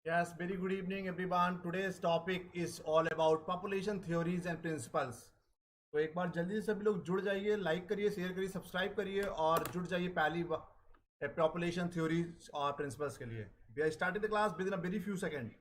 Yes, very good evening everyone. Today's topic is all about population theories and principles. तो एक बार जल्दी से सभी लोग जुड़ जाइए, लाइक करिए, शेयर करिए, सब्सक्राइब करिए और जुड़ जाइए पहली पॉपुलेशन थ्योरीज और प्रिंसिपल्स के लिए. We are starting the class within a very few second.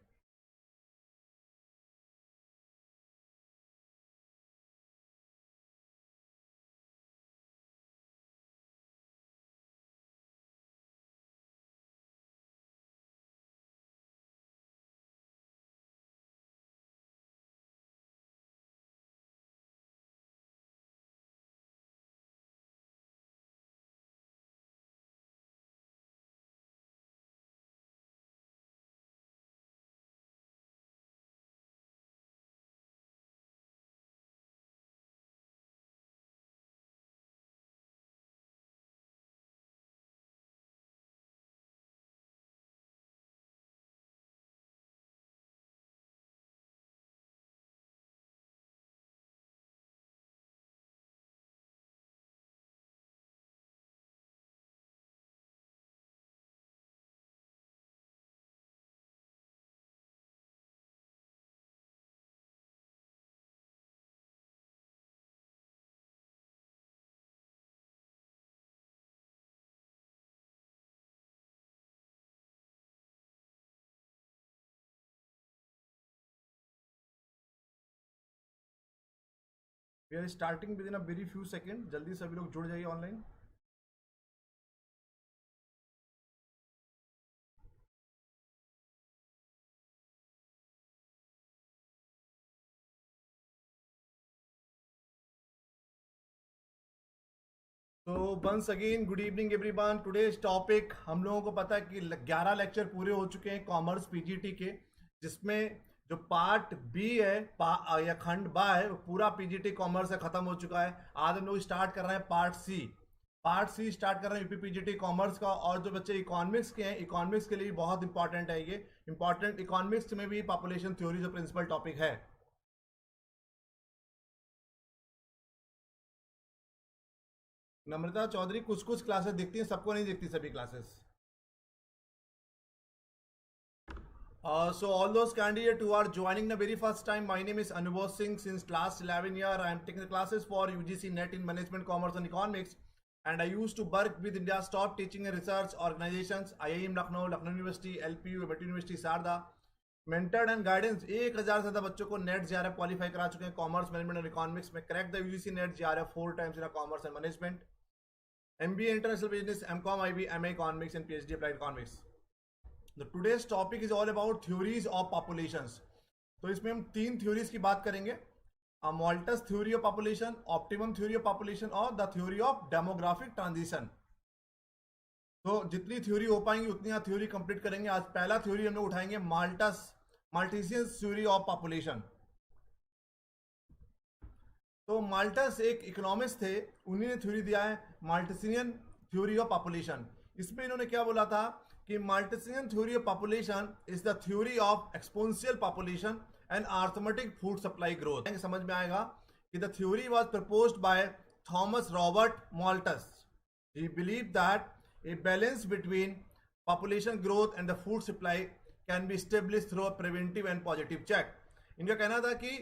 We are starting within a very few second. जल्दी से सभी लोग जुड़ जाइए ऑनलाइन. तो once again good evening everyone. Today's topic, हम लोगों को पता है कि 11 लेक्चर पूरे हो चुके हैं कॉमर्स पीजीटी के, जिसमें जो पार्ट बी है या खंड बा है वो पूरा पीजीटी कॉमर्स से खत्म हो चुका है. आज हम लोग स्टार्ट कर रहे हैं part C. Part C start कर रहे हैं यूपी पीजीटी कॉमर्स का. और जो बच्चे इकोनॉमिक्स के हैं, इकोनॉमिक्स के लिए बहुत इंपॉर्टेंट है ये. इंपॉर्टेंट इकोनॉमिक्स में भी पॉपुलेशन थ्योरी जो प्रिंसिपल टॉपिक है. नम्रता चौधरी, कुछ कुछ क्लासेस दिखती हैं, सबको नहीं दिखती सभी classes. So all those candidates who are joining the very first time, my name is Anubhav Singh. Since last 11 year, I am taking the classes for UGC NET in Management, Commerce and Economics. And I used to work with India's top teaching and research organizations, IIM Lucknow, Lucknow University, LPU, American University, Sarda. Mentored and guidance 1000 से ज़्यादा बच्चों को net JRF qualify करा चुके हैं commerce management और economics में. Crack the UGC net JRF 4 times in commerce and management. MBA international business, MCOM IB, MA economics and PhD applied economics. The today's topic is all about theories of populations. तो इसमें हम 3 theories की बात करेंगे. Malthus theory of population, optimum theory of population और the theory of demographic transition. तो जितनी theory हो पाएंगी उतनी यहाँ थ्योरी कंप्लीट करेंगे. आज पहला थ्योरी हम लोग उठाएंगे माल्टसियन थ्योरी ऑफ पॉपुलेशन. तो माल्टस एक इकोनॉमिस्ट थे, उन्हीं ने थ्योरी दिया है माल्टसियन थ्योरी ऑफ पॉपुलेशन. इसमें इन्होंने क्या बोला था कि Malthusian theory of population is the theory of exponential population and arithmetic food supply growth. समझ में आएगा कि the theory was proposed by Thomas Robert Malthus. He believe that a balance between population growth and the food supply can be established through preventive and positive check. इनका कहना था कि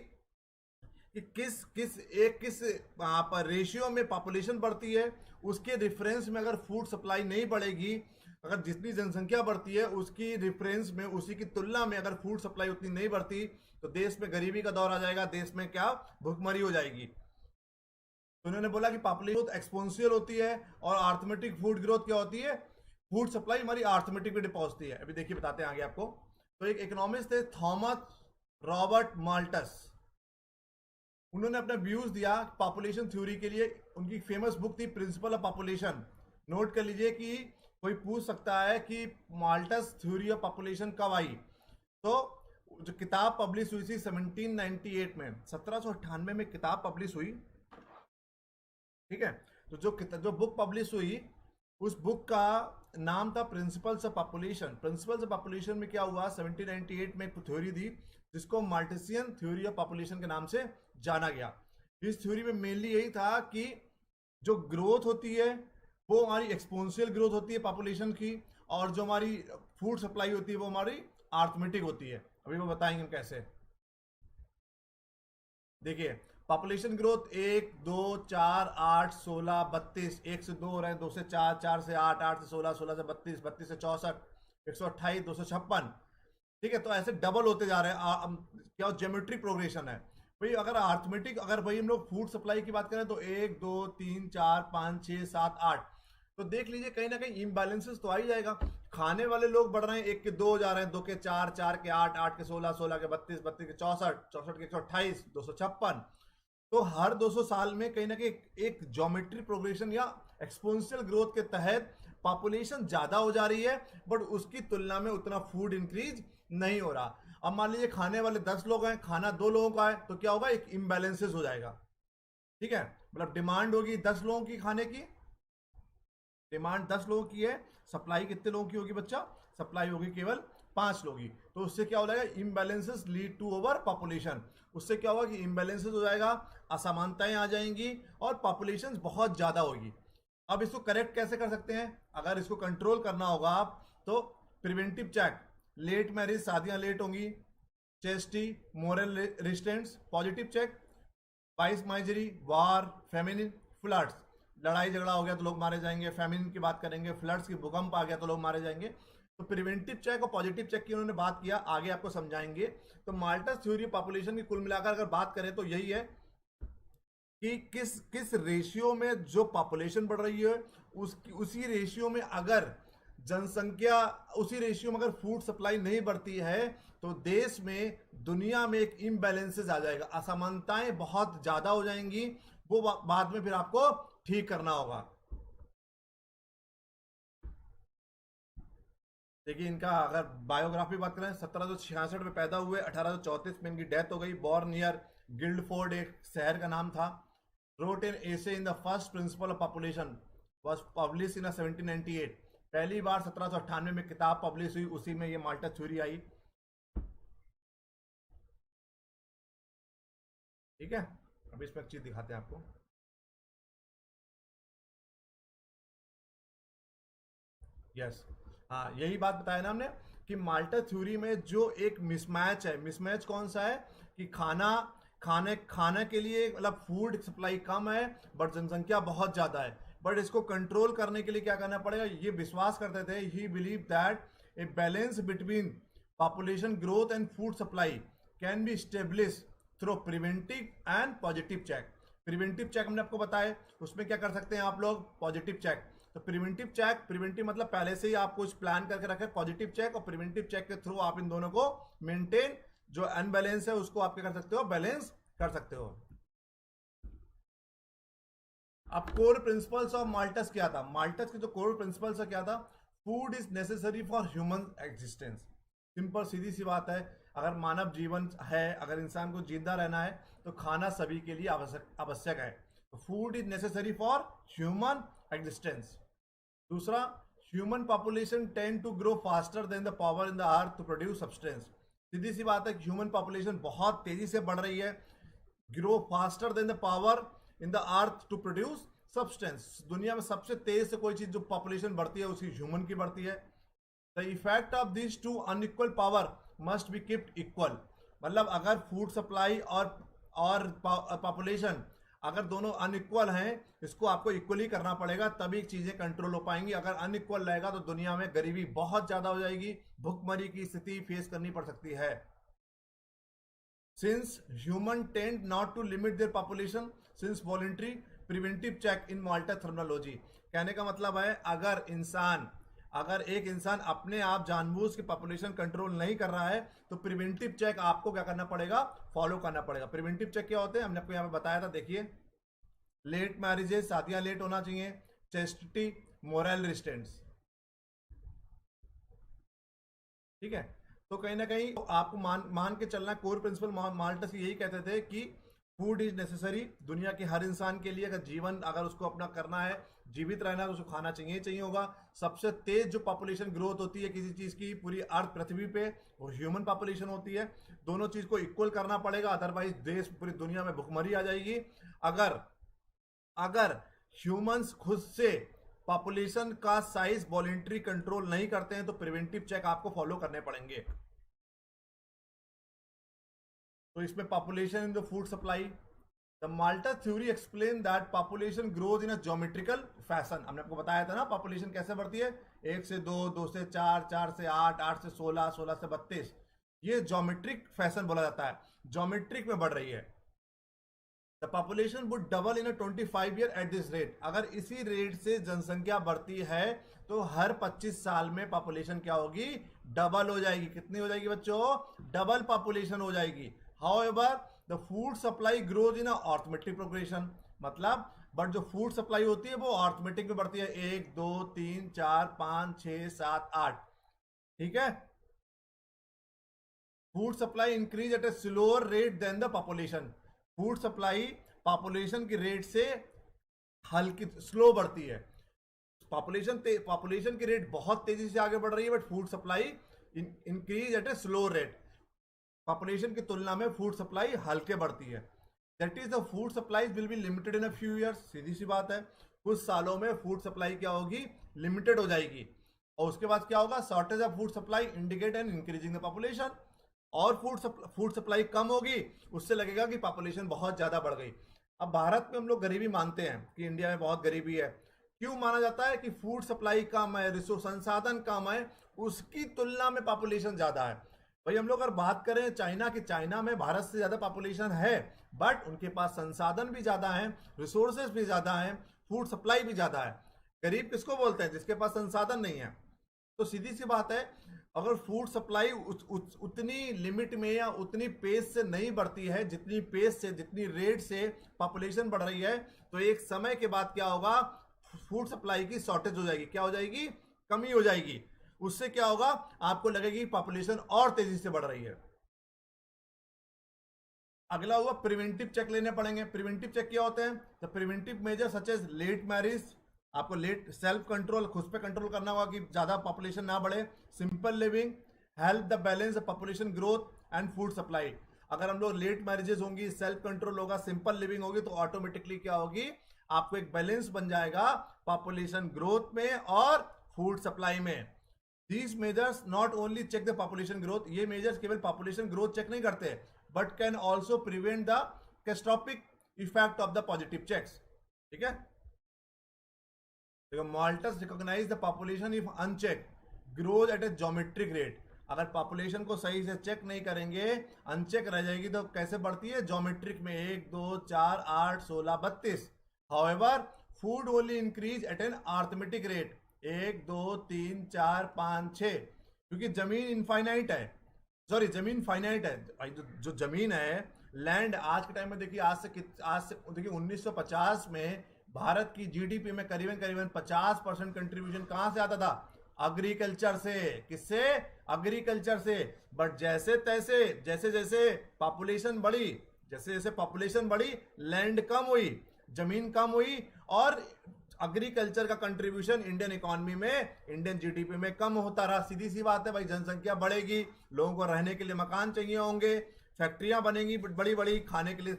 किस वहां पर रेशियो में पॉपुलेशन बढ़ती है, उसके रिफरेंस में अगर फूड सप्लाई नहीं बढ़ेगी, अगर जितनी जनसंख्या बढ़ती है उसकी रिफरेंस में, उसी की तुलना में अगर फूड सप्लाई उतनी नहीं बढ़ती तो देश में गरीबी का दौर आ जाएगा, देश में क्या भुखमरी हो जाएगी. तो उन्होंने बोला कि पॉपुलेशन ग्रोथ एक्सपोनेंशियल होती है और अर्थमेटिक फूड ग्रोथ क्या होती है, फूड सप्लाई हमारी अर्थमेटिक पे पहुंचती है. अभी देखिए बताते हैं आगे आपको. तो एक इकोनॉमिस्ट थे थॉमस रॉबर्ट माल्टस, उन्होंने अपना व्यूज दिया पॉपुलेशन थ्योरी के लिए. उनकी फेमस बुक थी प्रिंसिपल ऑफ पॉपुलेशन. नोट कर लीजिए कि कोई पूछ सकता है कि माल्टस थ्योरी ऑफ पॉपुलेशन कब आई. तो जो किताब पब्लिश हुई थी 1798 में, 1798 में किताब पब्लिश हुई. ठीक है. तो जो बुक पब्लिश हुई उस बुक का नाम था principles of population. Principles of population में क्या हुआ, 1798 में एक थ्योरी दी जिसको माल्टसियन थ्योरी ऑफ पॉपुलेशन के नाम से जाना गया. इस थ्योरी में मेनली यही था कि जो ग्रोथ होती है वो हमारी एक्सपोनेंशियल ग्रोथ होती है पॉपुलेशन की, और जो हमारी फूड सप्लाई होती है वो हमारी अर्थमेटिक होती है। अभी वो बताएंगे हम कैसे। देखिए पॉपुलेशन ग्रोथ 1 2 4 8 16 32, 1 से 2 हो रहे हैं, 2 से 4, 4 से 8, 8 से 16, 16 से 32, 32 से 64, 128, 256। ठीक है, तो ऐसे डबल होते जा रहे हैं। क्या ज्योमेट्रिक प्रोग्रेशन है भाई। अगर अर्थमेटिक, अगर भाई हम लोग फूड सप्लाई की बात करें तो 1 2 3 4 5 6 7 8, तो देख लीजिए कहीं ना कहीं इम्बैलेंसेस तो आ ही जाएगा। खाने वाले लोग बढ़ रहे हैं, 1 के 2 जा रहे हैं, 2 के 4, 4 के 8, 8 के 16, 16 के 32, 32 के 64, 64 के 128, 256। तो हर 200 साल में कहीं ना कहीं एक ज्योमेट्री प्रोग्रेशन या एक्सपोनेंशियल ग्रोथ के तहत पॉपुलेशन ज्यादा हो जा रही है, बट उसकी तुलना में उतना फूड इंक्रीज नहीं हो रहा। अब मान लीजिए खाने वाले 10 लोग हैं, खाना 2 लोगों का है, तो क्या होगा, एक इम्बैलेंसेस हो जाएगा। ठीक है, मतलब डिमांड होगी 10 लोगों की खाने की, डिमांड 10 लोगों की है, सप्लाई कितने लोगों की होगी बच्चा, सप्लाई होगी केवल 5 लोगों की। तो उससे क्या हो जाएगा, imbalances lead to overpopulation. उससे क्या होगा कि इम्बैलेंसेस हो जाएगा, असमानताएं आ जाएंगी और पॉपुलेशन बहुत ज्यादा होगी। अब इसको करेक्ट कैसे कर सकते हैं, अगर इसको कंट्रोल करना होगा आप, तो प्रिवेंटिव चेक, लेट मैरिज, शादियां लेट होंगी, chastity, moral resistance, positive check, vice misery, war, feminine, floods, लड़ाई झगड़ा हो गया तो लोग मारे जाएंगे, फेमिनिन की बात करेंगे, फ्लड्स की भूकंप आ गया तो लोग मारे जाएंगे। तो प्रिवेंटिव चेक और पॉजिटिव चेक की उन्होंने बात किया, आगे आपको समझाएंगे। तो माल्टस थ्योरी पॉपुलेशन की कुल मिलाकर अगर बात करें तो यही है कि किस किस रेशियो में जो पॉपुलेशन बढ़ रही है, उसी रेशियो में अगर जनसंख्या, उसी रेशियो में अगर फूड सप्लाई नहीं बढ़ती है तो देश में, दुनिया में एक इम्बैलेंसेस आ जाएगा, असमानताएं बहुत ज्यादा हो जाएंगी। वो बाद में फिर आपको ठीक करना होगा। देखिए इनका अगर बायोग्राफी बात करें, 1766 में पैदा हुए, 1834 में इनकी डेथ हो गई। बॉर्न नियर गिल्डफोर्ड, एक शहर का नाम था। Wrote an essay in the first principle of population, was publish in 1798। पहली बार 1798 में किताब पब्लिश हुई, उसी में ये माल्टस थ्योरी आई। ठीक है, अभी इसमें एक चीज दिखाते हैं आपको। यस, हाँ यही बात बताया ना हमने कि माल्टस थ्योरी में जो एक मिसमैच है, मिसमैच कौन सा है कि खाने के लिए मतलब फूड सप्लाई कम है बट जनसंख्या बहुत ज्यादा है। बट इसको कंट्रोल करने के लिए क्या करना पड़ेगा, ये विश्वास करते थे, he believe that a balance between population growth and food supply can be establish through preventive and positive check. Preventive check हमने आपको बताया, उसमें क्या कर सकते हैं आप लोग, पॉजिटिव चेक। तो प्रिवेंटिव चेक, प्रिवेंटिव मतलब पहले से ही आप कुछ प्लान करके रखे, पॉजिटिव चेक और प्रिवेंटिव चेक के थ्रू आप इन दोनों को मेंटेन, जो अनबैलेंस है उसको आप क्या कर सकते हो, बैलेंस कर सकते हो। अब कोर प्रिंसिपल्स ऑफ माल्टस क्या था, माल्टस के जो कोर प्रिंसिपल्स है क्या था, food is necessary for human existence. Simple सीधी सी बात है, अगर मानव जीवन है, अगर इंसान को जिंदा रहना है तो खाना सभी के लिए आवश्यक है। Food is necessary for human existence. दूसरा, human population tend to grow faster than the power in the earth to produce substance. सीधी सी बात है, ह्यूमन पॉपुलेशन बहुत तेजी से बढ़ रही है, grow faster than the power in the earth to produce substance. दुनिया में सबसे तेज से कोई चीज जो पॉपुलेशन बढ़ती है उसकी ह्यूमन की बढ़ती है। The effect of this to unequal power must be keeped equal. मतलब अगर फूड सप्लाई और पॉपुलेशन अगर दोनों अनइक्वल हैं, इसको आपको इक्वली करना पड़ेगा, तभी चीजें कंट्रोल हो पाएंगी। अगर अनइक्वल रहेगा तो दुनिया में गरीबी बहुत ज्यादा हो जाएगी, भुखमरी की स्थिति फेस करनी पड़ सकती है। Since human tend not to limit their population since voluntary preventive check in Malthus terminology. कहने का मतलब है, अगर एक इंसान अपने आप जानबूझ के पॉपुलेशन कंट्रोल नहीं कर रहा है तो प्रिवेंटिव चेक आपको क्या करना पड़ेगा, फॉलो करना पड़ेगा। प्रिवेंटिव चेक क्या होते हैं, हमने आपको यहाँ पे बताया था, देखिए लेट मैरिजेस, शादियां लेट होना चाहिए, चेस्टिटी, मोरल रेजिस्टेंस। ठीक है, तो कहीं ना कहीं आपको मान के चलना, कोर प्रिंसिपल माल्टस यही कहते थे कि फूड इज नेसेसरी दुनिया के हर इंसान के लिए। अगर उसको अपना करना है, जीवित रहना है, तो उसको खाना चाहिए चाहिए होगा। सबसे तेज जो पॉपुलेशन ग्रोथ होती है किसी चीज की पूरी अर्थ पृथ्वी पे, वो ह्यूमन पॉपुलेशन होती है। दोनों चीज को इक्वल करना पड़ेगा, अदरवाइज देश पूरी दुनिया में भुखमरी आ जाएगी। अगर ह्यूमंस खुद से पॉपुलेशन का साइज वॉलेंट्री कंट्रोल नहीं करते हैं तो प्रिवेंटिव चेक आपको फॉलो करने पड़ेंगे। तो इसमें population in the food supply, the Malthus theory explain that population grows in a geometrical fashion. हमने आपको बताया था ना पॉपुलेशन कैसे बढ़ती है, 1 से 2, 2 से 4, 4 से 8, 8 से 16, 16 से 32, ये ज्योमेट्रिक फैशन बोला जाता है, ज्योमेट्रिक में बढ़ रही है। The population would double in 25 year at this rate. अगर इसी रेट से जनसंख्या बढ़ती है तो हर 25 साल में पॉपुलेशन क्या होगी, डबल हो जाएगी। कितनी हो जाएगी बच्चों, डबल पॉपुलेशन हो जाएगी। However the food supply grows in arithmetic progression, मतलब बट जो फूड सप्लाई होती है वो अर्थमेटिक में बढ़ती है, 1 2 3 4 5 6 7 8, ठीक है। Food supply increase at a slower rate than the population, food supply population की रेट से हल्की स्लो बढ़ती है। पॉपुलेशन की रेट बहुत तेजी से आगे बढ़ रही है, but food supply increase at a slow rate, population की तुलना में फूड सप्लाई हल्के बढ़ती है। That is the food supply will be limited in a few years, सीधी सी बात है, कुछ सालों में फूड सप्लाई क्या होगी, लिमिटेड हो जाएगी। और उसके बाद क्या होगा, shortage of food supply indicate and increasing the population, और फूड सप्लाई कम होगी, उससे लगेगा कि पॉपुलेशन बहुत ज्यादा बढ़ गई। अब भारत में हम लोग गरीबी मानते हैं कि इंडिया में बहुत गरीबी है, क्यों माना जाता है कि फूड सप्लाई कम है, रिसोर्स संसाधन कम है, उसकी तुलना में पॉपुलेशन ज्यादा है। भाई हम लोग अगर बात करें चाइना की, चाइना में भारत से ज्यादा पॉपुलेशन है, बट उनके पास संसाधन भी ज्यादा है, रिसोर्सेज भी ज्यादा है, फूड सप्लाई भी ज्यादा है। गरीब किसको बोलते हैं, जिसके पास संसाधन नहीं है। तो सीधी सी बात है, अगर फूड सप्लाई उतनी लिमिट में या उतनी पेस से नहीं बढ़ती है, जितनी पेस से, जितनी रेट से पॉपुलेशन बढ़ रही है, तो एक समय के बाद क्या होगा, फूड सप्लाई की शॉर्टेज हो जाएगी, क्या हो जाएगी, कमी हो जाएगी। उससे क्या होगा, आपको लगेगी पॉपुलेशन और तेजी से बढ़ रही है। अगला हुआ प्रिवेंटिव चेक लेने पड़ेंगे। प्रिवेंटिव चेक क्या होते हैं, तो preventive measure such as late marriage, आपको लेट सेल्फ कंट्रोल, खुद पे कंट्रोल करना होगा कि ज्यादा पॉपुलेशन ना बढ़े, simple living, help the balance population growth and food supply. अगर हम लोग लेट मैरिजेस होंगी, सेल्फ कंट्रोल होगा, सिंपल लिविंग होगी, तो ऑटोमेटिकली क्या होगी, आपको एक बैलेंस बन जाएगा पॉपुलेशन ग्रोथ में और फूड सप्लाई में। These measures not only check the population growth, ये मेजर्स केवल पॉपुलेशन ग्रोथ चेक नहीं करते, but can also prevent the catastrophic effect of the positive checks, ठीक है। Malthus recognise the population if uncheck grows at a geometric rate. अगर population को सही से चेक नहीं करेंगे, अनचेक रह जाएगी, तो कैसे बढ़ती है, ज्योमेट्रिक में, 1 2 4 8 16 32। However food only increase at an arithmetic rate, 1 2 3 4 5 6, क्योंकि जमीन इनफाइनाइट है, सॉरी जमीन फाइनाइट है। जो जमीन है, लैंड, आज के टाइम में देखिए, आज से देखिए 1950 में भारत की जीडीपी में करीबन करीबन 50% कंट्रीब्यूशन कहां से आता था, एग्रीकल्चर से। किससे, एग्रीकल्चर से। बट जैसे तैसे, जैसे जैसे पॉपुलेशन बढ़ी, जैसे जैसे पॉपुलेशन बढ़ी, लैंड कम हुई, जमीन कम हुई, और एग्रीकल्चर का कंट्रीब्यूशन इंडियन इकोनॉमी में, इंडियन जीडीपी में कम होता रहा। सीधी सी बात है भाई, जनसंख्या बढ़ेगी, लोगों को रहने के लिए मकान चाहिए होंगे, फैक्ट्रियां बनेंगी बड़ी बड़ी, खाने के लिए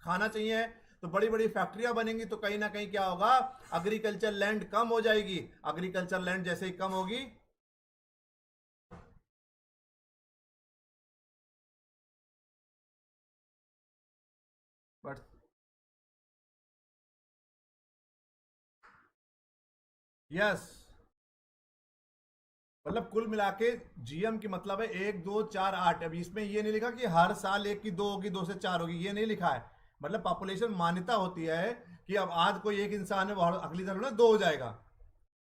खाना चाहिए, तो बड़ी बड़ी फैक्ट्रियां बनेंगी, तो कहीं ना कहीं क्या होगा, एग्रीकल्चर लैंड कम हो जाएगी। एग्रीकल्चर लैंड जैसे ही कम होगी, बट यस, मतलब कुल मिला के जीएम की मतलब है 1 2 4 8। अभी इसमें ये नहीं लिखा कि हर साल 1 की 2 होगी, 2 से 4 होगी, ये नहीं लिखा है। मतलब पॉपुलेशन मान्यता होती है कि अब आज कोई एक इंसान है, वो अगली साल में 2 हो जाएगा।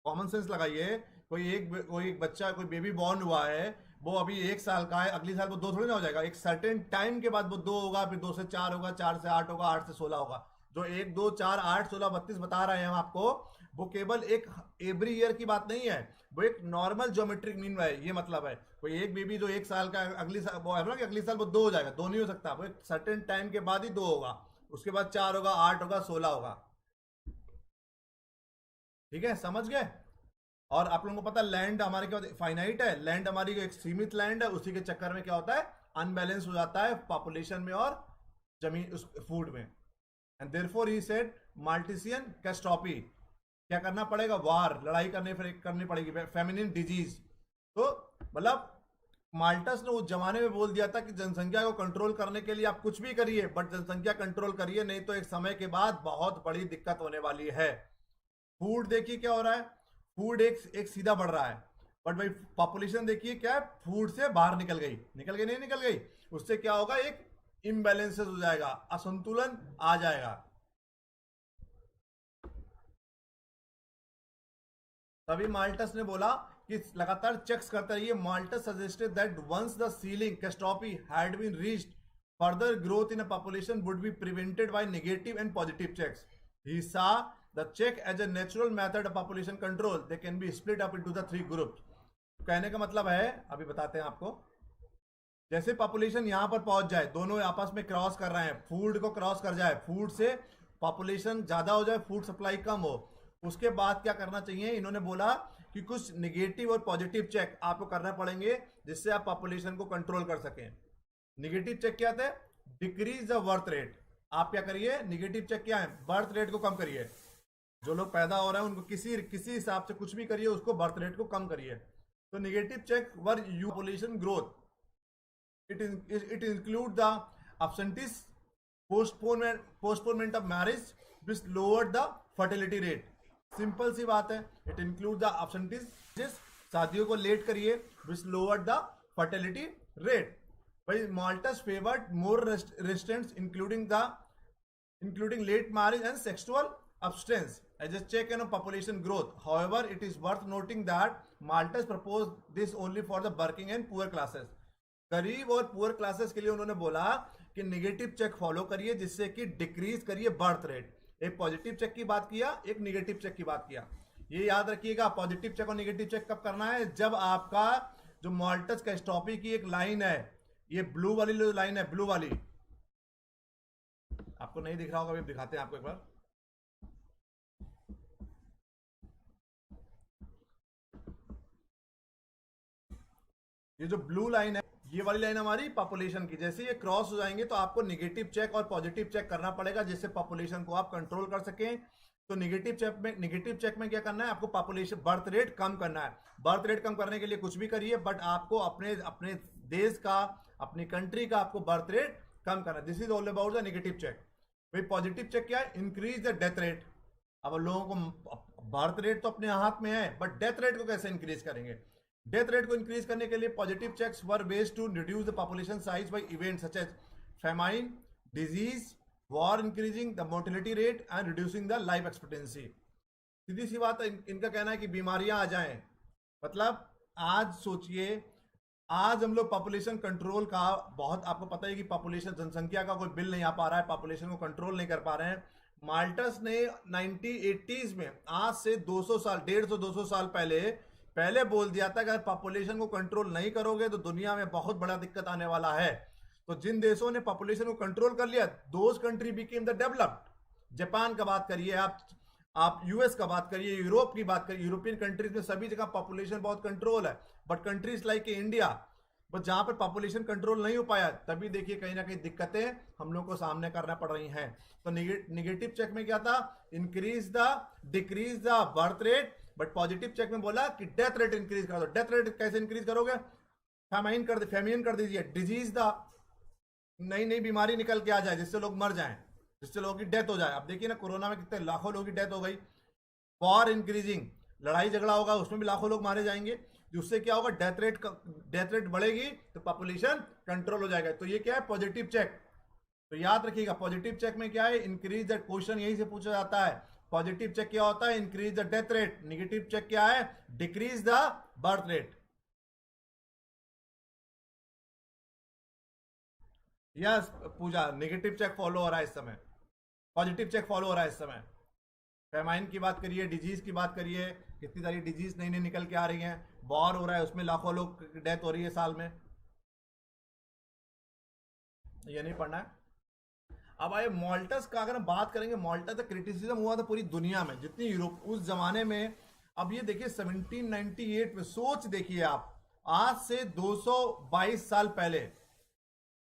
कॉमन सेंस लगाइए, कोई एक बच्चा, कोई बेबी बॉर्न हुआ है, वो अभी 1 साल का है, अगली साल वो 2 थोड़ी ना हो जाएगा, एक सर्टेन टाइम के बाद वो 2 होगा, फिर 2 से 4 होगा, 4 से 8 होगा, 8 से 16 होगा। जो 1 2 4 8 16 32 बता रहे हैं हम आपको, वो केवल एक एवरी ईयर की बात नहीं है, वो एक नॉर्मल ज्योमेट्रिक मीन है। ये मतलब है कोई एक बेबी जो 1 साल का, अगली साल वो है ना कि अगली साल वो 2 हो जाएगा, 2 नहीं हो सकता, वो एक सर्टेन टाइम के बाद ही 2 होगा, उसके बाद 4 होगा, 8 होगा, 16 होगा, ठीक है, समझ गए। और आप लोगों को पता है लैंड हमारे क्या फाइनाइट है, लैंड हमारी एक सीमित लैंड है, उसी के चक्कर में क्या होता है, अनबैलेंस हो जाता है पॉपुलेशन में और जमीन, उस फूड में। And therefore he said Malthusian catastrophe, क्या करना पड़ेगा, वार, लड़ाई करनी पड़ेगी, फेमिनिन डिजीज। तो मतलब माल्टस ने उस जमाने में बोल दिया था कि जनसंख्या को कंट्रोल करने के लिए आप कुछ भी करिए, बट जनसंख्या कंट्रोल करिए, नहीं तो एक समय के बाद बहुत बड़ी दिक्कत होने वाली है। फूड देखिए क्या हो रहा है, फूड एक एक सीधा बढ़ रहा है, बट भाई पॉपुलेशन देखिए क्या है, फूड से बाहर निकल गई नहीं निकल गई। उससे क्या होगा, एक इम्बैलेंसेस हो जाएगा, असंतुलन आ जाएगा। तभी माल्टस ने बोला कि लगातार चेक्स करते रहिए। Malthus suggested that once the ceiling catastrophe had been reached, further growth in a population would be prevented by negative and positive checks. He saw the check as a natural method of population control, they can be split up into the 3 groups. कहने का मतलब है, अभी बताते हैं आपको, जैसे population यहां पर पहुंच जाए, दोनों आपस में क्रॉस कर रहे हैं, फूड को क्रॉस कर जाए, फूड से पॉपुलेशन ज्यादा हो जाए, फूड सप्लाई कम हो, उसके बाद क्या करना चाहिए, इन्होंने बोला कि कुछ निगेटिव और पॉजिटिव चेक आपको करना पड़ेंगे जिससे आप पॉपुलेशन को कंट्रोल कर सकें। निगेटिव चेक क्या थे, डिक्रीज द बर्थ रेट। आप क्या करिए, निगेटिव चेक क्या है, बर्थ रेट को कम करिए। जो लोग पैदा हो रहे हैं उनको किसी किसी हिसाब से कुछ भी करिए, उसको बर्थ रेट को कम करिए। तो negative check were you population growth, it include the absentees, postponement of marriage which lowered the fertility rate। Simple सी बात है, इट इंक्लूड द absentees, जिस शादियों को लेट करिए, which lowered the fertility rate। भाई माल्टस favoured more रेस्टेंट्स including late marriage and sexual abstinence as a check on population growth। However, it is worth noting that Malthus proposed this only for the working and poor classes। गरीब और poor classes के लिए उन्होंने बोला कि negative check follow करिए जिससे कि डिक्रीज करिए बर्थ रेट। एक पॉजिटिव चेक की बात किया, एक नेगेटिव चेक की बात किया। ये याद रखिएगा, पॉजिटिव चेक और नेगेटिव चेक कब करना है, जब आपका जो माल्टस कैस्ट्रोफी की एक लाइन है, ये ब्लू वाली जो लाइन है, ब्लू वाली, आपको नहीं दिख रहा होगा, अभी दिखाते हैं आपको एक बार। ये जो ब्लू लाइन है, ये वाली लाइन हमारी पॉपुलेशन की, जैसे ये क्रॉस हो जाएंगे तो आपको नेगेटिव चेक और पॉजिटिव चेक करना पड़ेगा जिससे पॉपुलेशन को आप कंट्रोल कर सकें। तो नेगेटिव चेक में क्या करना है, आपको पॉपुलेशन बर्थ रेट कम करना है। बर्थ रेट कम करने के लिए कुछ भी करिए, बट आपको अपने अपने देश का, अपनी कंट्री का आपको बर्थ रेट कम करना है। This is all about the negative check. भाई पॉजिटिव चेक क्या है, इंक्रीज द डेथ रेट। अब लोगों को बर्थ रेट तो अपने हाथ में है, बट डेथ रेट को कैसे इंक्रीज करेंगे। डेथ रेट को इंक्रीज करने के लिए positive checks were ways to reduce the population size by events such as famine, disease, war, increasing the mortality rate and reducing the life expectancy. सीधी सी बात है, इनका कहना है कि बीमारियां आ जाएं। मतलब आज सोचिए, आज हम लोग पॉपुलेशन कंट्रोल का, बहुत आपको पता है कि पॉपुलेशन, जनसंख्या का कोई बिल नहीं आ पा रहा है, पॉपुलेशन को कंट्रोल नहीं कर पा रहे हैं। माल्टस ने 1980s में, आज से 200 साल, 150-200 साल पहले बोल दिया था कि अगर पॉपुलेशन को कंट्रोल नहीं करोगे तो दुनिया में बहुत बड़ा दिक्कत आने वाला है। तो जिन देशों ने पॉपुलेशन को कंट्रोल कर लिया, those country became the developed. Japan का बात करिए आप यूएस का बात करिए, यूरोप की बात करिए, यूरोपियन कंट्रीज में सभी जगह पॉपुलेशन बहुत कंट्रोल है। बट कंट्रीज लाइक इंडिया, बस जहां पर पॉपुलेशन कंट्रोल नहीं हो पाया, तभी देखिए कहीं ना कहीं दिक्कतें हम लोग को सामने करना पड़ रही हैं। तो निगेटिव चेक में क्या था, increase the, decrease the birth rate, but positive check में बोला कि डेथ रेट इंक्रीज कर दो। डेथ रेट कैसे इंक्रीज करोगे, फेमिन कर दीजिए, डिजीज द, नई नई बीमारी निकल के आ जाए जिससे लोग मर जाएं, जिससे लोगों की डेथ हो जाए। अब देखिए ना, कोरोना में कितने लाखों लोगों की डेथ हो गई। वॉर इंक्रीजिंग, लड़ाई झगड़ा होगा, उसमें भी लाखों लोग मारे जाएंगे, जिससे क्या होगा, डेथ रेट बढ़ेगी तो पॉपुलेशन कंट्रोल हो जाएगा। तो ये क्या है, पॉजिटिव चेक। तो याद रखिएगा, पॉजिटिव चेक में क्या है, इंक्रीज द, क्वेश्चन यही से पूछा जाता है, पॉजिटिव चेक क्या होता है, increase the death rate. Negative check क्या है, decrease the birth rate. Yes Puja, negative check follow हो रहा है इस समय, पॉजिटिव चेक फॉलो हो रहा है इस समय। फेमाइन की बात करिए, डिजीज की बात करिए, कितनी सारी डिजीज नई नई निकल के आ रही हैं। वॉर हो रहा है, उसमें लाखों लोग की डेथ हो रही है साल में। ये नहीं पढ़ना है। अब आए मॉल्टस का, अगर हम बात करेंगे, मॉल्टस का क्रिटिसिज्म हुआ था पूरी दुनिया में, जितनी यूरोप उस जमाने में। अब ये देखिए 1798 में, सोच देखिए आप, आज से 222 साल पहले,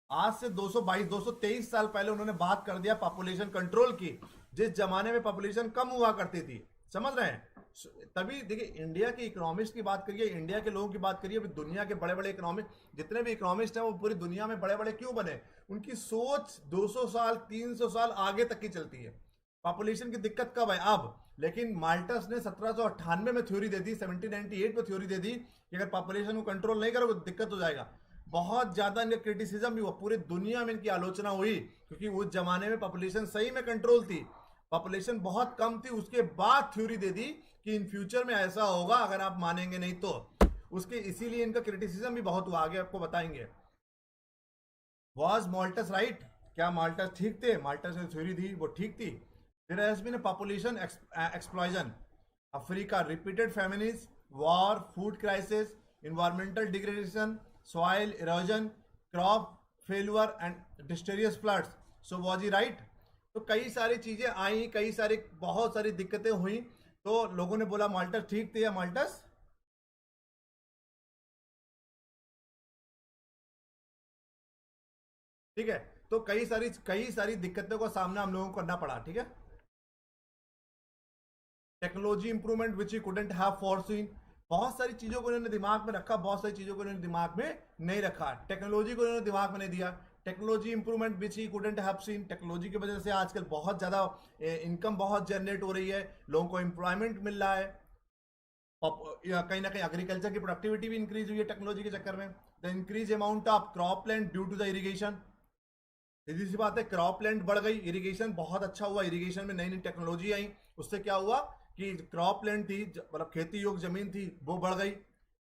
आज से 223 साल पहले उन्होंने बात कर दिया पॉपुलेशन कंट्रोल की, जिस जमाने में पॉपुलेशन कम हुआ करती थी। समझ रहे हैं, तभी देखिए, इंडिया के इकोनॉमिस्ट की बात करिए, इंडिया के लोगों की बात करिए, अभी दुनिया के बड़े बड़े इकोनॉमिस्ट, जितने भी इकोनॉमिस्ट हैं वो पूरी दुनिया में बड़े बड़े क्यों बने? उनकी सोच 200 साल 300 साल आगे तक की चलती है। पॉपुलेशन की दिक्कत कब है? अब। लेकिन माल्टस ने 1798 में थ्योरी दे दी, 1798 में थ्योरी दे दी कि अगर पॉपुलेशन को कंट्रोल नहीं करोगे तो दिक्कत हो जाएगा। बहुत ज्यादा इनका क्रिटिसिज्म भी हुआ, पूरी दुनिया में इनकी आलोचना हुई, क्योंकि उस जमाने में पॉपुलेशन सही में कंट्रोल थी, पॉपुलेशन बहुत कम थी। उसके बाद थ्योरी दे दी कि इन फ्यूचर में ऐसा होगा, अगर आप मानेंगे नहीं तो। उसके इसीलिए इनका क्रिटिसिज्म भी बहुत हुआ, आगे आपको बताएंगे। Was Malthus right? क्या माल्टस ठीक थे? माल्टस ने थ्योरी दी वो ठीक थी। There has been a population explosion, Africa, repeated famines, war, food crisis, environmental degradation, soil erosion, crop failure and disastrous floods. So was he right? तो कई सारी चीजें आई, कई सारी बहुत सारी दिक्कतें हुई, तो लोगों ने बोला माल्टस ठीक थे या माल्टस? ठीक है। तो कई सारी दिक्कतों का सामना हम लोगों को करना पड़ा, ठीक है। Technology improvement which he couldn't have foreseen, बहुत सारी चीजों को इन्होंने दिमाग में रखा, बहुत सारी चीजों को इन्होंने दिमाग में नहीं रखा, टेक्नोलॉजी को इन्होंने दिमाग में नहीं दिया। Technology improvement which he couldn't have seen, technology की वजह से आजकल बहुत ज्यादा इनकम बहुत जनरेट हो रही है, लोगों को एम्प्लॉयमेंट मिल रहा है, कहीं ना कहीं एग्रीकल्चर की प्रोडक्टिविटी भी इंक्रीज हुई है टेक्नोलॉजी के चक्कर में। The increase amount of crop land due to the irrigation, सीधी सी बात है, क्रॉप लैंड बढ़ गई, इरिगेशन बहुत अच्छा हुआ, इरिगेशन में नई नई टेक्नोलॉजी आई, उससे क्या हुआ कि क्रॉप लैंड थी, मतलब खेती योग्य जमीन थी, वो बढ़ गई।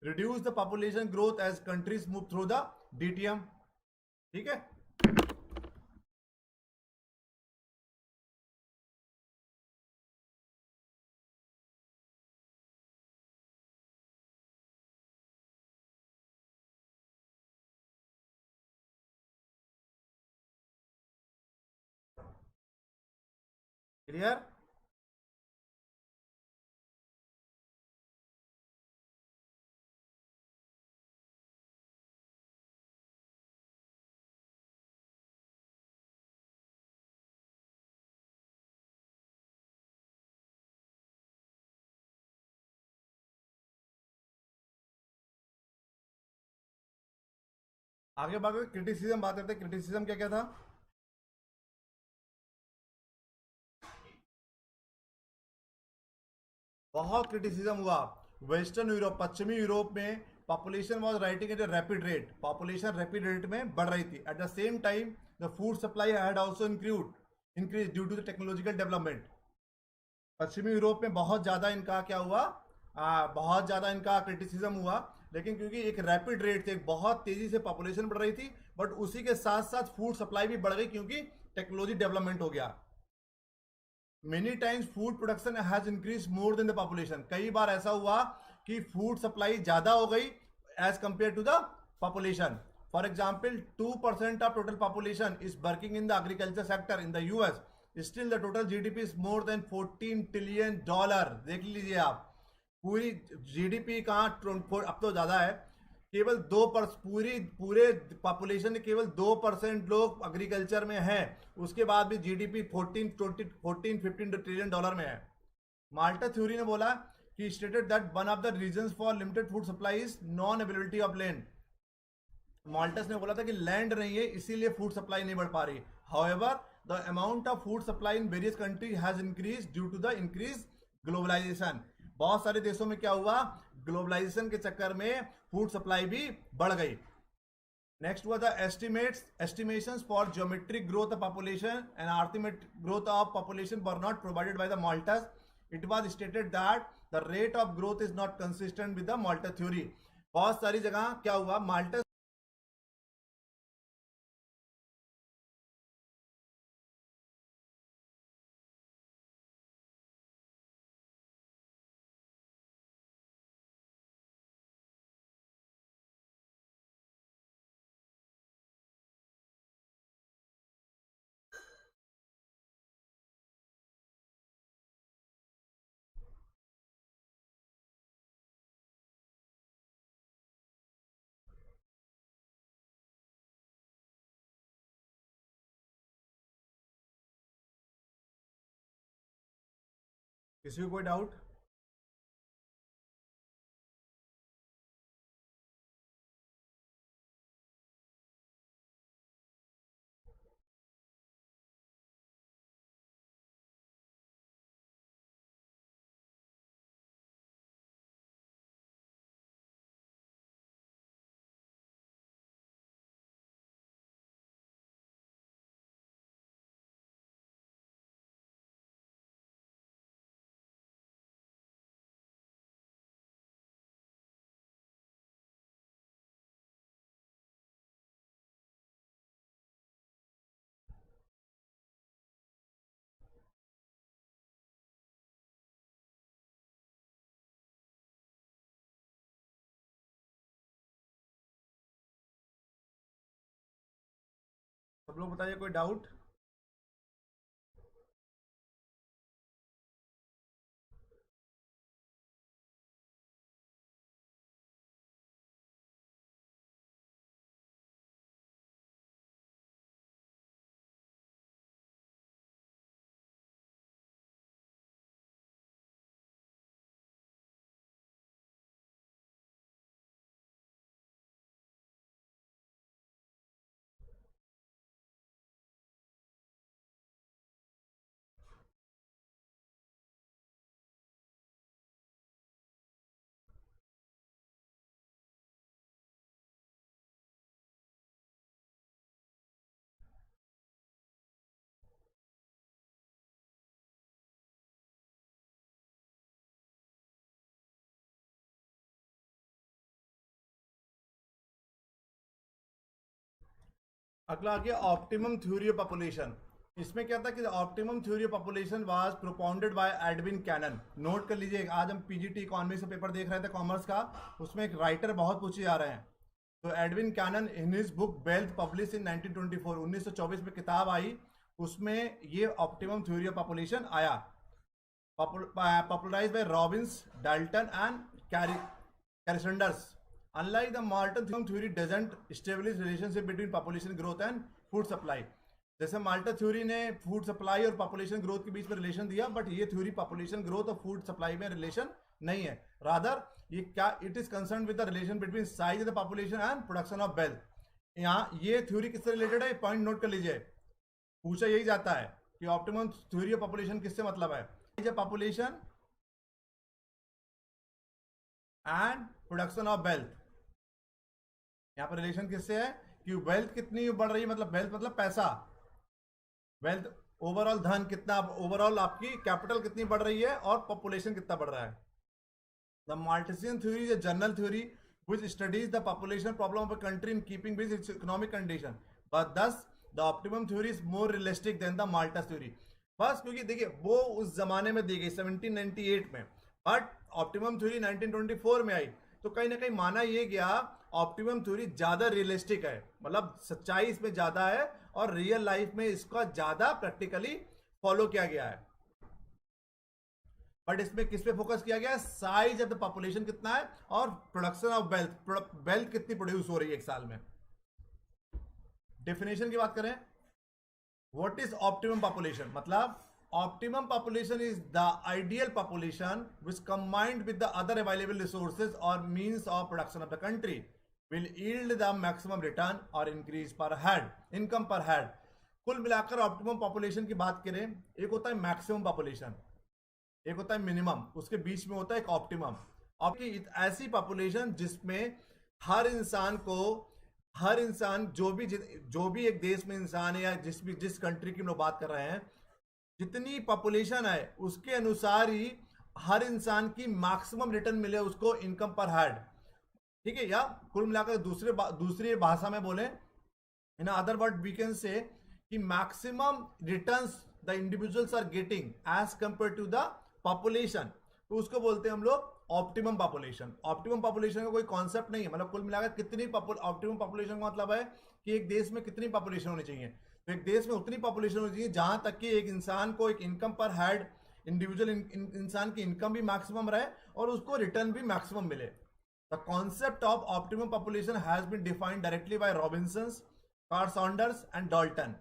Reduce the population growth as countries move through the DTM, ठीक है। क्लियर? आगे बात क्रिटिसिज्म, बात करते हैं क्रिटिसिज्म क्या क्या था। बहुत क्रिटिसिज्म हुआ। वेस्टर्न यूरोप, पश्चिमी यूरोप में population was rising at a rapid rate, population rapid rate में बढ़ रही थी। At the same time the food supply had also increase due to the technological development. पश्चिमी यूरोप में बहुत ज़्यादा इनका क्या हुआ, बहुत ज़्यादा इनका क्रिटिसिज्म हुआ, लेकिन क्योंकि एक रैपिड रेट थे, बहुत तेज़ी से पॉपुलेशन बढ़ रही थी, बट उसी के साथ साथ फूड सप्लाई भी बढ़ गई, क्योंकि टेक्नोलॉजी डेवलपमेंट हो गया। Many times food production has increase more than the population, कई बार ऐसा हुआ कि फूड सप्लाई ज़्यादा हो गई as compare to the population. For example 2% of total population is working in the agriculture sector in the US, still the total GDP is more than $14 trillion. देख लीजिए आप, पूरी जीडीपी कहाँ, अब तो ज्यादा है, केवल 2 पूरी पूरे पॉपुलेशन के केवल 2% लोग एग्रीकल्चर में है, उसके बाद भी जीडीपी 14-15 ट्रिलियन डॉलर में है। माल्टा थ्योरी ने बोला कि stated that one of the reasons for limited food supply is non availability of land. Malthus ने बोला था कि लैंड नहीं है, इसीलिए फूड सप्लाई नहीं बढ़ पा रही। However the amount of food supply in various country has increase due to the increase globalisation. बहुत सारे देशों में क्या हुआ, ग्लोबलाइजेशन के चक्कर में फूड सप्लाई भी बढ़ गई। नेक्स्ट हुआ the estimations for geometric growth of population and arithmetic growth of population were not provided by the Malthus. It was stated that the rate of growth is not consistent with the Malthus theory. बहुत सारी जगह क्या हुआ, माल्टस किसी को कोई doubt? सब लोग बताइए, कोई डाउट? अगला आ गया ऑप्टिमम थ्योरी ऑफ पॉपुलेशन। इसमें क्या था कि optimum theory of population was propounded by Edwin Cannan. नोट कर लीजिए, आज हम पीजीटी इकोनॉमिक्स का पेपर देख रहे थे कॉमर्स का, उसमें एक राइटर बहुत पूछे जा रहे हैं। तो Edwin Cannan in his book Wealth publish in 1924, 1924 में किताब आई, उसमें ये ऑप्टिमम थ्योरी ऑफ पॉपुलेशन आया, popularized by Robbins, Dalton and Carissanders. Unlike the Malthus theory doesn't establish relationship between population growth and food supply. जैसे माल्टा theory ने food supply और population growth के बीच में रिलेशन दिया, बट ये थ्योरी पॉपुलेशन ग्रोथ और food supply में relation नहीं है। रादर ये क्या, it is concern with the relation between size of the population and production of wealth. यहाँ ये थ्योरी किससे रिलेटेड है, पॉइंट नोट कर लीजिए, पूछा यही जाता है कि ऑप्टिमम थ्योरी ऑफ पॉपुलेशन किससे मतलब है, population and production of wealth. यहां पर रिलेशन किससे है कि वेल्थ कितनी बढ़ रही है, मतलब वेल्थ मतलब पैसा, वेल्थ ओवरऑल धन कितना, ओवरऑल आपकी कैपिटल कितनी बढ़ रही है और पॉपुलेशन कितना बढ़ रहा है। The Malthusian theory is a general theory which studies the population problem of a country in keeping with its economic condition, but thus the optimum theory is more realistic than the Malthus theory. बस क्योंकि देखिए वो उस जमाने में दी गई 1798 में, but optimum theory 1924 में आई, तो कहीं ना कहीं माना यह गया ऑप्टिमम थ्योरी ज्यादा रियलिस्टिक है, मतलब सच्चाई इसमें ज्यादा है और रियल लाइफ में इसका ज्यादा प्रैक्टिकली फॉलो किया गया है। बट इसमें किस पे फोकस किया गया, साइज ऑफ द पॉपुलेशन कितना है और प्रोडक्शन ऑफ वेल्थ, वेल्थ कितनी प्रोड्यूस हो रही है एक साल में। डेफिनेशन की बात करें, व्हाट इज ऑप्टिमम पॉपुलेशन, मतलब optimum population is the ideal population which combined with the other available resources or means of production of the country will yield the maximum return or increase per head, income per head। कुल मिलाकर optimum population की बात करें, एक होता है maximum population, एक होता है मिनिमम, उसके बीच में होता है एक ऑप्टिमम। ऐसी पॉपुलेशन जिसमें हर इंसान को, हर इंसान जो भी एक देश में इंसान है या जिस कंट्री की हम लोग बात कर रहे हैं, जितनी पॉपुलेशन है उसके अनुसार ही हर इंसान की मैक्सिमम रिटर्न मिले उसको इनकम पर हेड, ठीक है। या कुल मिलाकर दूसरी भाषा में बोले, in other word we can say कि maximum returns the individuals are getting as compare to the population, तो उसको बोलते हैं हम लोग ऑप्टिमम पॉपुलेशन। ऑप्टिमम पॉपुलेशन का कोई कॉन्सेप्ट नहीं है, मतलब कुल मिलाकर कितनी ऑप्टिमम पॉपुलेशन का मतलब है कि एक देश में कितनी पॉपुलेशन होनी चाहिए, तो एक देश में उतनी पॉपुलेशन होनी चाहिए जहां तक कि एक इंसान को एक इनकम पर हेड, इंडिविजुअल इंसान की इनकम भी मैक्सिमम रहे और उसको रिटर्न भी मैक्सिमम मिले। The concept of optimum population has been defined directly by Robinson, Carr Saunders and Dalton.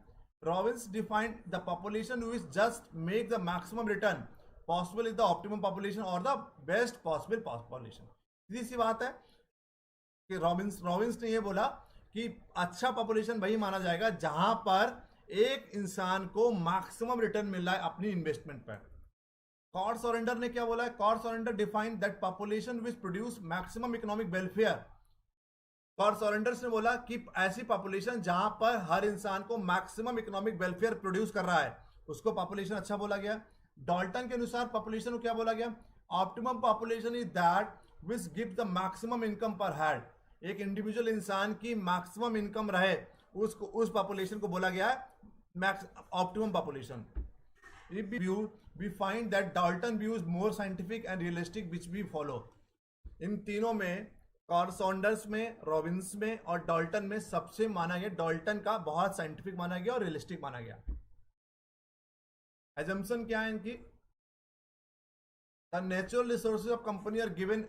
Robbins defined the population which just make the maximum return possible is the optimum population और the best possible population. सीधी सी बात है कि Robins ने यह बोला कि अच्छा पॉपुलेशन वही माना जाएगा जहां पर एक इंसान को मैक्सिमम रिटर्न मिल रहा है अपनी इन्वेस्टमेंट पर। कार्सॉन्डर ने क्या बोला है, Carr Saunders defined that population which produce maximum economic welfare. Carr Saunders ने बोला कि ऐसी पॉपुलेशन जहां पर हर इंसान को मैक्सिमम इकोनॉमिक वेलफेयर प्रोड्यूस कर रहा है उसको पॉपुलेशन अच्छा बोला गया। डॉल्टन के अनुसार पॉपुलेशन को क्या बोला गया, optimum population is that which give the maximum income पर हेड। एक इंडिविजुअल इंसान की मैक्सिमम इनकम रहे उसको, उस पॉपुलेशन को बोला गया है optimum population. We find that Dalton views more scientific and realistic which we follow. इन तीनों में कार्ल सॉन्डर्स में, रॉबिन्स में और डॉल्टन में सबसे माना गया, डॉल्टन का बहुत साइंटिफिक माना गया और रियलिस्टिक माना गया। एजम्पशन क्या है इनकी? The natural resources of company are given,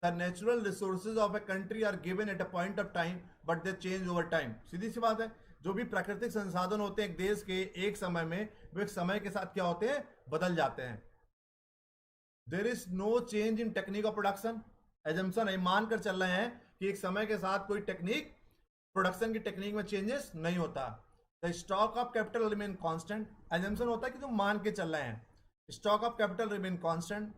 the natural resources of a country are given at a point of time but they change over time. सीधी सी बात है, जो भी प्राकृतिक संसाधन होते हैं एक देश के एक समय में, वो एक समय के साथ क्या होते हैं, बदल जाते हैं। There is no change in technique of production. Assumption है, मान कर चल रहे हैं कि एक समय के साथ कोई टेक्निक, प्रोडक्शन की टेक्निक में चेंजेस नहीं होता। The stock of capital remain constant. Assumption होता है कि जो मान के चल रहे हैं, stock of capital remain constant.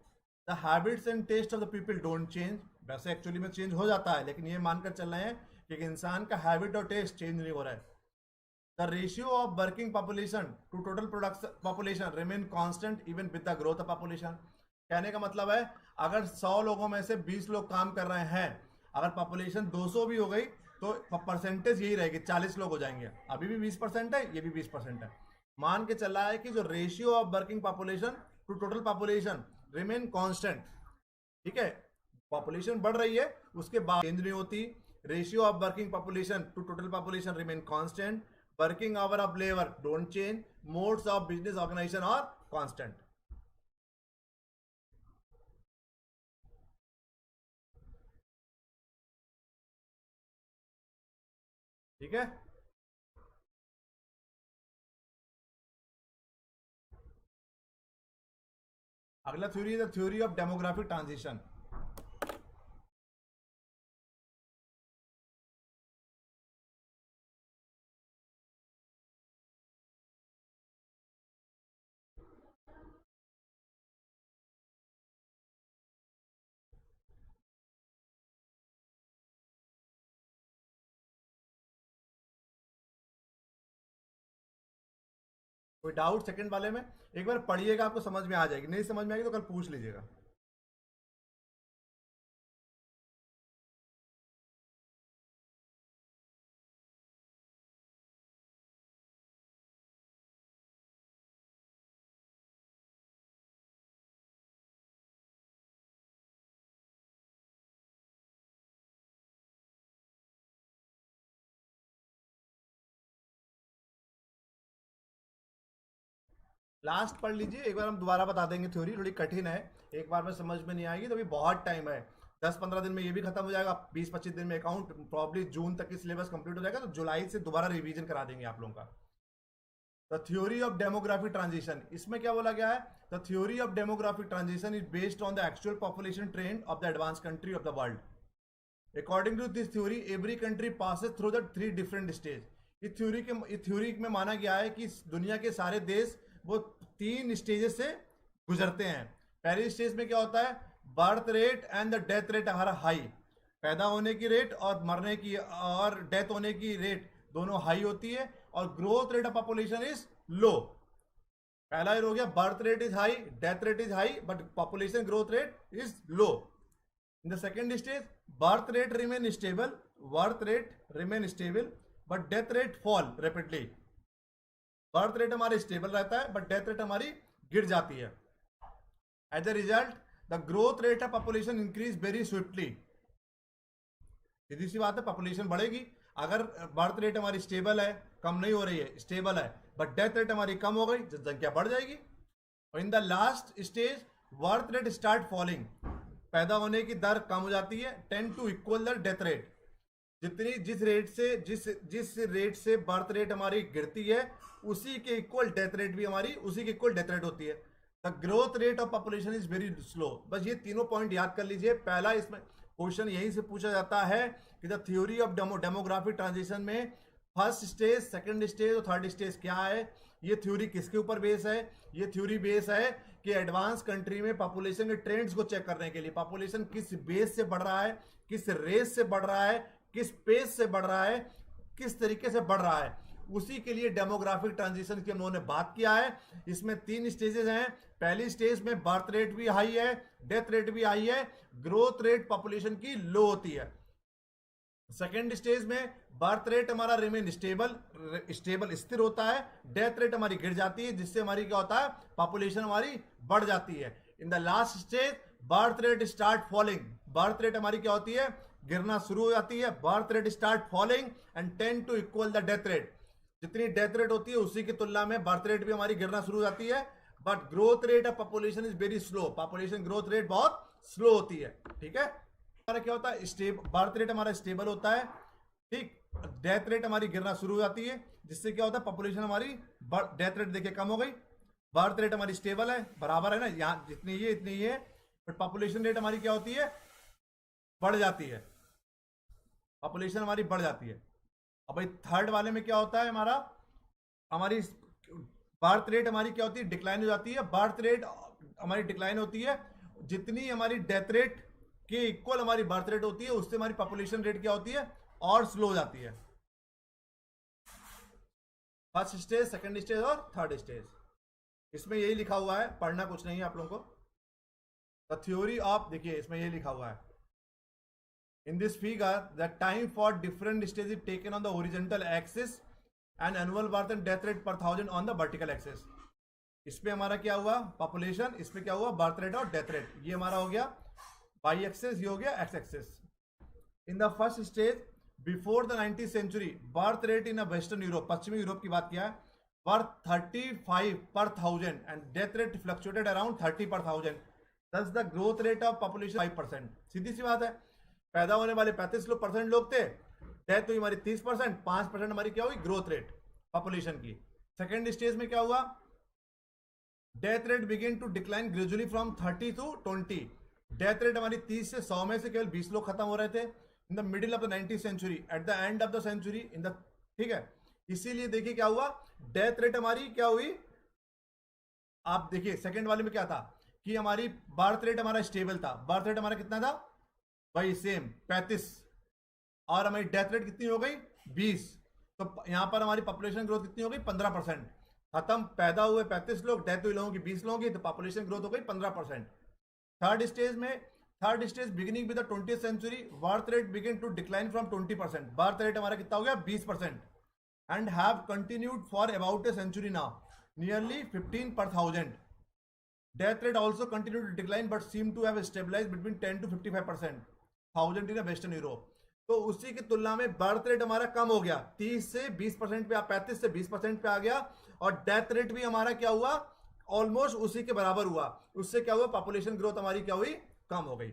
The habits and taste of the people don't change. वैसे एक्चुअली में चेंज हो जाता है, लेकिन ये मानकर चल रहे हैं कि एक इंसान का हैबिट और टेस्ट चेंज नहीं हो रहा है। The ratio of working population to total production population remain constant even with the growth of population. कहने का मतलब है, अगर 100 लोगों में से 20 लोग काम कर रहे हैं, अगर पॉपुलेशन 200 भी हो गई तो परसेंटेज यही रहेगी, 40 लोग हो जाएंगे। अभी भी 20% है, ये भी 20% है। मान के चल रहा है कि जो ratio of working population to total population remain constant, ठीक है, पॉपुलेशन बढ़ रही है उसके बाद चेंज नहीं होती। Ratio of working population to total population remain constant. Working hour of labour don't change. Modes of business organisation are constant. ठीक है, अगला थ्योरी है the theory of demographic transition. कोई डाउट सेकंड वाले में? एक बार पढ़िएगा, आपको समझ में आ जाएगी, नहीं समझ में आएगी तो कल पूछ लीजिएगा। लास्ट पढ़ लीजिए, एक बार हम दोबारा बता देंगे। थ्योरी थोड़ी कठिन है, एक बार में समझ में नहीं आएगी तो अभी बहुत टाइम है। 10-15 दिन में ये भी खत्म हो जाएगा, 20-25 दिन में अकाउंट, प्रॉब्ली जून तक की सिलेबस कंप्लीट हो जाएगा, तो जुलाई से दोबारा रिवीजन करा देंगे आप लोगों का। The theory of demographic transition, इसमें क्या बोला गया है? The theory of demographic transition is based on the actual population trend of the advance country of the world. According to this theory every country passes through the 3 different stage. इस थ्योरी में माना गया है कि दुनिया के सारे देश वो 3 स्टेजेस से गुजरते हैं। पहली स्टेज में क्या होता है? Birth rate and the death rate हमारा हाई। पैदा होने की रेट और मरने की और डेथ होने की रेट दोनों हाई होती है, और growth rate of population is low. पहला हो गया birth rate is high, death rate is high, but population growth rate is low. In the second stage birth rate remain stable, birth rate remain stable but death rate fall rapidly. Birth rate हमारी stable रहता है but death rate हमारी गिर जाती है। As a result the growth rate of population increase very swiftly. सीधी सी बात है, पॉपुलेशन बढ़ेगी अगर बर्थ रेट हमारी स्टेबल है, कम नहीं हो रही है, स्टेबल है, बट डेथ रेट हमारी कम हो गई, जनसंख्या बढ़ जाएगी। और in the last stage birth rate start falling, पैदा होने की दर कम हो जाती है, 10 to equal the death rate. जिस रेट से बर्थ रेट हमारी गिरती है, उसी के इक्वल डेथ रेट भी हमारी उसी के इक्वल डेथ रेट होती है। The growth rate of population is very slow. बस ये तीनों पॉइंट याद कर लीजिए। पहला इसमें क्वेश्चन यहीं से पूछा जाता है कि the theory of demographic transition में फर्स्ट स्टेज, सेकंड स्टेज और थर्ड स्टेज क्या है। ये थ्योरी किसके ऊपर बेस है? ये थ्योरी बेस है कि एडवांस कंट्री में पॉपुलेशन के ट्रेंड्स को चेक करने के लिए, पॉपुलेशन किस बेस से बढ़ रहा है, किस रेस से बढ़ रहा है, किस पेस से बढ़ रहा है, किस तरीके से बढ़ रहा है, उसी के लिए डेमोग्राफिक ट्रांजिशन की उन्होंने बात किया है। इसमें 3 स्टेजेस हैं। पहली स्टेज में बर्थ रेट भी हाई है, डेथ रेट भी हाई है, ग्रोथ रेट पॉपुलेशन की लो होती है। सेकेंड स्टेज में बर्थ रेट हमारा रिमेन स्टेबल स्थिर होता है, डेथ रेट हमारी गिर जाती है, जिससे हमारी क्या होता है? पॉपुलेशन हमारी बढ़ जाती है। In the last stage birth rate start falling, birth rate हमारी क्या होती है? गिरना शुरू हो जाती है, birth rate start following and tend to equal the death rate. जितनी डेथ रेट होती है उसी की तुलना में बर्थ रेट भी हमारी गिरना शुरू हो जाती है, but growth rate of population is very slow, population growth rate बहुत स्लो होती है। ठीक है, हमारा क्या होता है, बर्थ रेट हमारा स्टेबल होता है, ठीक, डेथ रेट हमारी गिरना शुरू हो जाती है, जिससे क्या होता है, पॉपुलेशन हमारी डेथ रेट देखिए कम हो गई, बर्थ रेट हमारी स्टेबल है, बराबर है ना, यहाँ जितनी ये इतनी ये, बट पॉपुलेशन रेट हमारी क्या होती है, बढ़ जाती है, पॉपुलेशन हमारी बढ़ जाती है। अब भाई थर्ड वाले में क्या होता है, हमारी बर्थ रेट हमारी क्या होती है, डिक्लाइन हो जाती है, बर्थ रेट हमारी डिक्लाइन होती है, जितनी हमारी डेथ रेट के इक्वल हमारी बर्थ रेट होती है, उससे हमारी पॉपुलेशन रेट क्या होती है, और स्लो हो जाती है। फर्स्ट स्टेज, सेकंड स्टेज और थर्ड स्टेज, इसमें यही लिखा हुआ है, पढ़ना कुछ नहीं है आप लोगों को। द थ्योरी ऑफ, देखिए इसमें यही लिखा हुआ है, in this figure the time for different stages is taken on the horizontal axis and annual birth and death rate per thousand on the vertical axis। इस पे हमारा क्या हुआ, पॉपुलेशन, इस पे क्या हुआ, बर्थ रेट और डेथ रेट, ये हमारा हो गया वाई एक्सेस, ये हो गया X axis. In the first stage before the 19th century birth rate in western Europe, पश्चिमी यूरोप की बात किया है, were 35 per thousand and death rate fluctuated around 30 per thousand, thus the growth rate of population 5%। सीधी सी बात है, पैदा होने वाले 35% लोग थे, डेथ हुई हमारी 30%, 5% हमारी क्या हुई, ग्रोथ रेट पॉपुलेशन की। सेकेंड स्टेज में क्या हुआ, death rate begin to decline gradually from 30 to 20, death rate हमारी 30 से 100 में से केवल 20 लोग खत्म हो रहे थे in the middle of the 19th century, at the end of the century in the, ठीक है, इसीलिए देखिए क्या हुआ, डेथ रेट हमारी क्या हुई, आप देखिए सेकंड वाले में क्या था कि हमारी बर्थ रेट हमारा स्टेबल था, बर्थ रेट हमारा कितना था भाई, सेम 35, और हमारी डेथ रेट कितनी हो गई 20, तो यहां पर हमारी पॉपुलेशन ग्रोथ कितनी हो गई 15%, खत्म, पैदा हुए 35 लोग, डेथ हुई लोगों की 20 लोगों की, तो पॉपुलेशन ग्रोथ हो गई 15%। थर्ड स्टेज में, third stage beginning with the 20th century birth rate begin to decline from 20%, birth rate हमारा कितना हो गया 20%, and have continued for about a century now, nearly 15 per thousand। Death rate also continued to decline but seemed to have stabilized between 10 to 55% thousand in western Europe. तो उसी की तुलना में birth rate हमारा कम हो गया, 30 से 20% पे, 35 से 20% पे आ गया, और डेथ रेट भी हमारा क्या हुआ, ऑलमोस्ट उसी के बराबर हुआ। उससे क्या हुआ, पॉपुलेशन ग्रोथ हमारी क्या हुई, कम हो गई।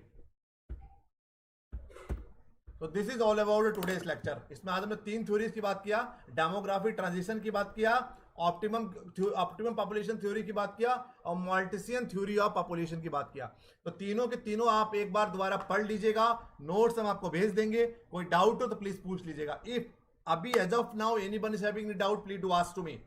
तो this is all about today's lecture. इसमें आज हमने 3 थ्योरीज की बात किया, डेमोग्राफी ट्रांजिशन की बात किया, ऑप्टिमम पॉपुलेशन थ्योरी की बात किया, और मॉल्टिसियन थ्योरी ऑफ पॉपुलेशन की बात किया। तो तीनों के तीनों आप एक बार दोबारा पढ़ लीजिएगा, नोट्स हम आपको भेज देंगे, कोई डाउट हो तो प्लीज पूछ लीजिएगा। इफ अभी as of now anyone is having any doubt, please do ask to me.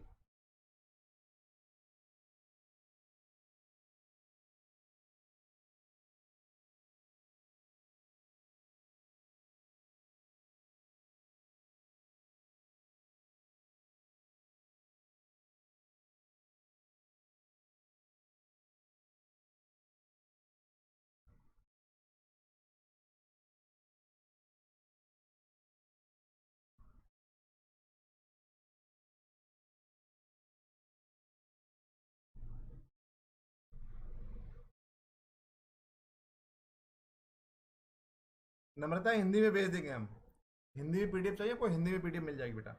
Namrata Hindi में भेज देंगे हम, हिंदी में पीडीएफ चाहिए, कोई हिंदी में पीडीएफ मिल जाएगी बेटा।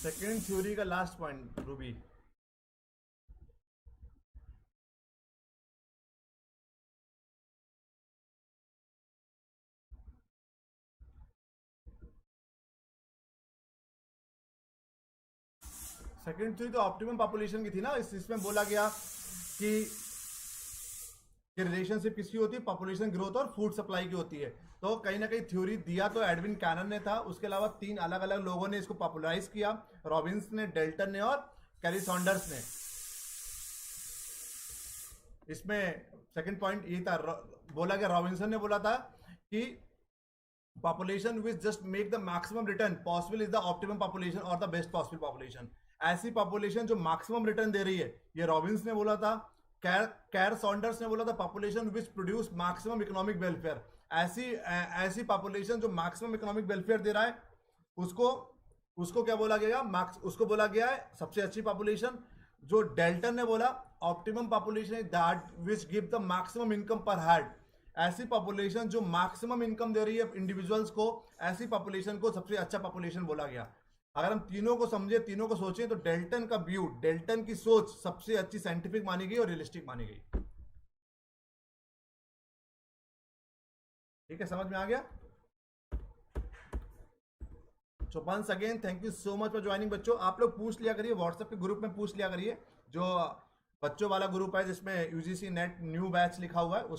सेकेंड थ्योरी का last point Ruby, second theory तो ऑप्टिमम पॉपुलेशन की थी ना, इसमें बोला गया कि रिलेशनशिप किसकी होती है, पॉपुलेशन ग्रोथ और फूड सप्लाई की होती है। तो कहीं ना कहीं थ्योरी दिया तो एडविन कैनन ने था, उसके अलावा 3 अलग अलग लोगों ने इसको पॉपुलराइज किया, रॉबिन्स ने, डेल्टन ने और कैरी सॉन्डर्स ने। इसमें सेकंड पॉइंट ये था, बोला गया, रॉबिन्सन ने बोला था कि population which just make the maximum return possible is the optimum population और द बेस्ट पॉसिबल पॉपुलेशन। ऐसी पॉपुलेशन जो मैक्सिमम रिटर्न दे रही है, ये रॉबिन्स ने बोला था। कैर सॉन्डर्स ने बोला था population which produce maximum economic welfare, ऐसी पॉपुलेशन जो मैक्सिमम इकोनॉमिक वेलफेयर दे रहा है उसको उसको क्या बोला गया, उसको बोला गया है सबसे अच्छी पॉपुलेशन। जो डेल्टन ने बोला optimum population is that which give the maximum income पर हेड, ऐसी पॉपुलेशन जो मैक्सिमम इनकम दे रही है इंडिविजुअल्स को, ऐसी पॉपुलेशन को सबसे अच्छा पॉपुलेशन बोला गया। अगर हम तीनों को समझे, तीनों को सोचें, तो डेल्टन का व्यू, डेल्टन की सोच सबसे अच्छी साइंटिफिक मानी गई और रियलिस्टिक मानी गई। ठीक है, समझ में आ गया? So once again thank you so much for joining. बच्चों आप लोग पूछ लिया करिए, व्हाट्सएप के ग्रुप में पूछ लिया करिए, जो बच्चों वाला ग्रुप है जिसमें यूजीसी नेट न्यू बैच लिखा हुआ है उस